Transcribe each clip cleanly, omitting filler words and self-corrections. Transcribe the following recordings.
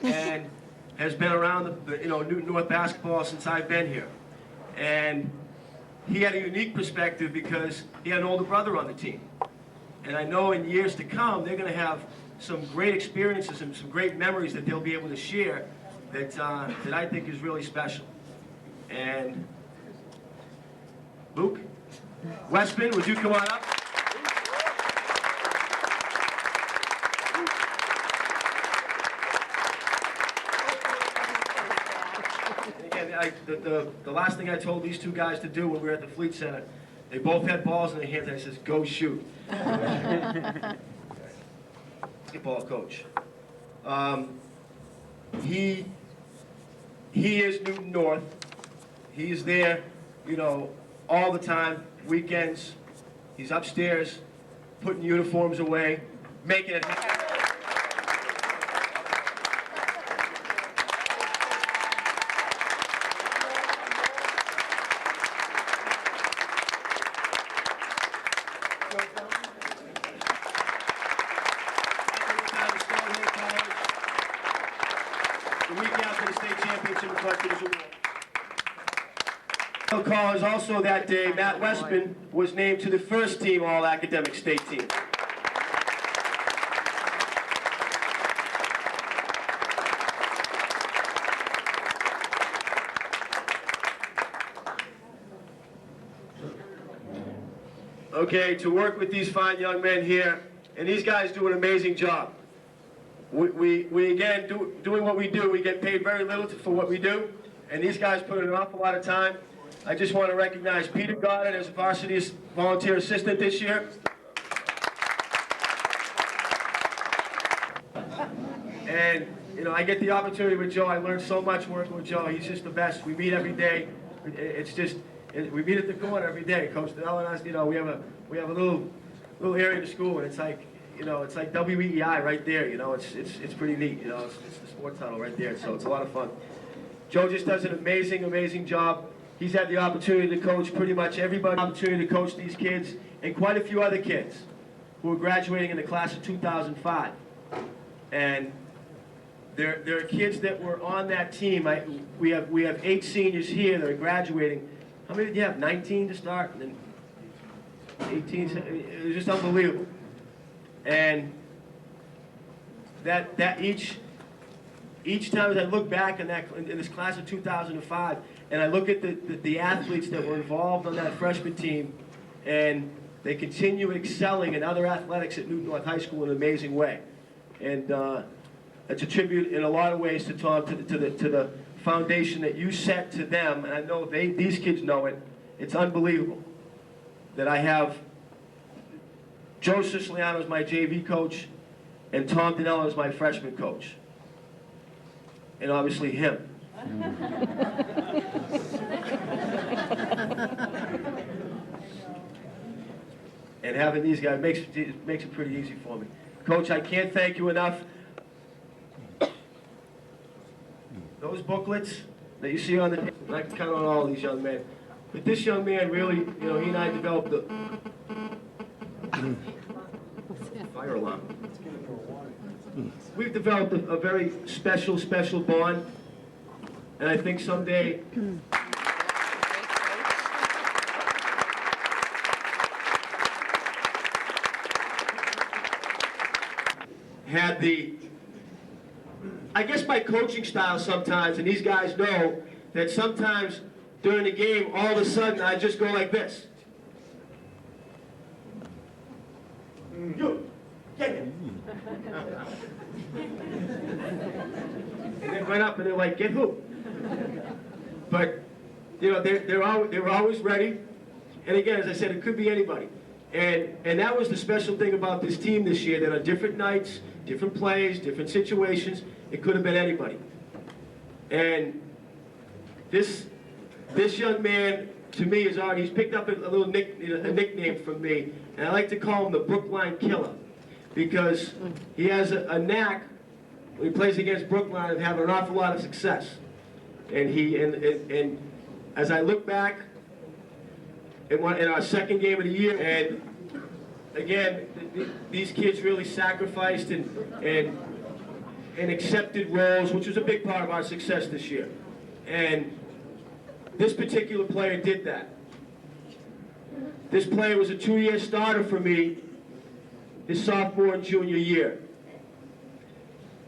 and has been around the Newton North basketball since I've been here. And he had a unique perspective because he had an older brother on the team. And I know in years to come, they're going to have some great experiences and some great memories that they'll be able to share that I think is really special. And Luke Westman, would you come on up? Again, the last thing I told these two guys to do when we were at the Fleet Center, they both had balls in their hands, and I says, go shoot. Basketball coach. He is Newton North. He's there, all the time, weekends. He's upstairs, putting uniforms away, making it happen. The week after the state championship in Collectors Award. College also that day, Matt Westman was named to the first team All-Academic State team. Okay, to work with these fine young men here, and these guys do an amazing job. We again, doing what we do, we get paid very little for what we do, and these guys put in an awful lot of time. I just want to recognize Peter Goddard as a varsity volunteer assistant this year. And, I get the opportunity with Joe. I learned so much working with Joe. He's just the best. We meet every day. It's just, we meet at the corner every day. Coach Danell and us, we have a little area to school, and it's like, it's like WEEI right there, it's pretty neat, it's the sports tunnel right there, so it's a lot of fun. Joe just does an amazing, amazing job. He's had the opportunity to coach pretty much everybody, opportunity to coach these kids, and quite a few other kids who are graduating in the class of 2005. And there are kids that were on that team. We have 8 seniors here that are graduating. How many did you have? 19 to start? And then 18, it was just unbelievable. And that each time as I look back in this class of 2005, and I look at the athletes that were involved on that freshman team, and they continue excelling in other athletics at Newton North High School in an amazing way. And it's a tribute in a lot of ways to Tom, to the foundation that you set to them, and I know these kids know it. It's unbelievable that I have Joe Siciliano is my JV coach, and Tom Danello is my freshman coach. And obviously him. And having these guys makes it pretty easy for me. Coach, I can't thank you enough. Those booklets that you see on the table, I can count on all these young men. But this young man really, he and I developed the fire alarm. We've developed a very special bond, and I think someday had I guess my coaching style sometimes, and these guys know that sometimes during the game, all of a sudden I just go like this. You, get him. And they went up and they're like, get who? But, they're always ready. And again, as I said, it could be anybody. And that was the special thing about this team this year, that on different nights, different plays, different situations, it could have been anybody. And this young man, to me, he's picked up a little nickname from me, and I like to call him the Brookline Killer, because he has a knack, when he plays against Brookline, of having an awful lot of success. And as I look back in our second game of the year, and again, these kids really sacrificed and and accepted roles, which was a big part of our success this year. And this particular player did that. This player was a 2-year starter for me his sophomore and junior year.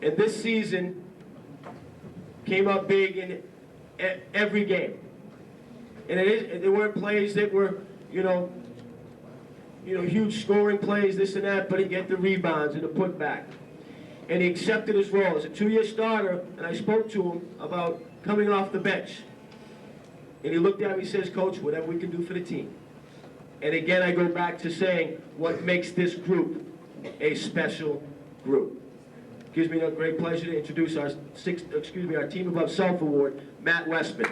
And this season came up big in every game. And there weren't plays that were, huge scoring plays, this and that, but he get the rebounds and the putback. And he accepted his role as a 2-year starter, and I spoke to him about coming off the bench. And he looked at me and says, Coach, whatever we can do for the team. And again, I go back to saying what makes this group a special group. It gives me a great pleasure to introduce our Team Above Self Award, Matt Westman.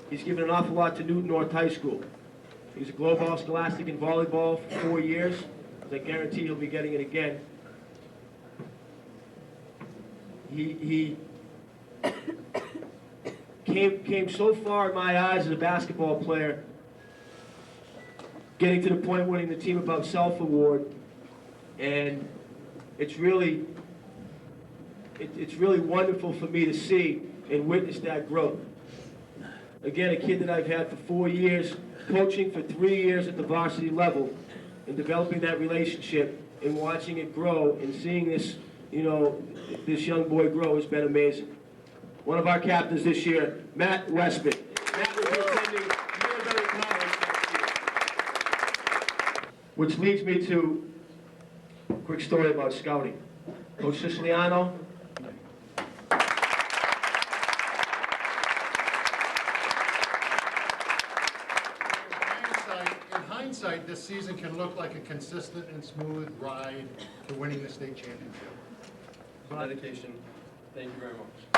He's given an awful lot to Newton North High School. He's a Global Scholastic in volleyball for 4 years. I guarantee he'll be getting it again. He came so far in my eyes as a basketball player, getting to the point winning the Team Above Self Award, and it's really wonderful for me to see and witness that growth. Again, a kid that I've had for 4 years, coaching for 3 years at the varsity level, and developing that relationship and watching it grow and seeing this, this young boy grow has been amazing. One of our captains this year, Matt Westman. Matt will be attending Millbury College next year. Which leads me to a quick story about scouting. Coach Siciliano. This season can look like a consistent and smooth ride to winning the state championship. Dedication. Thank you very much.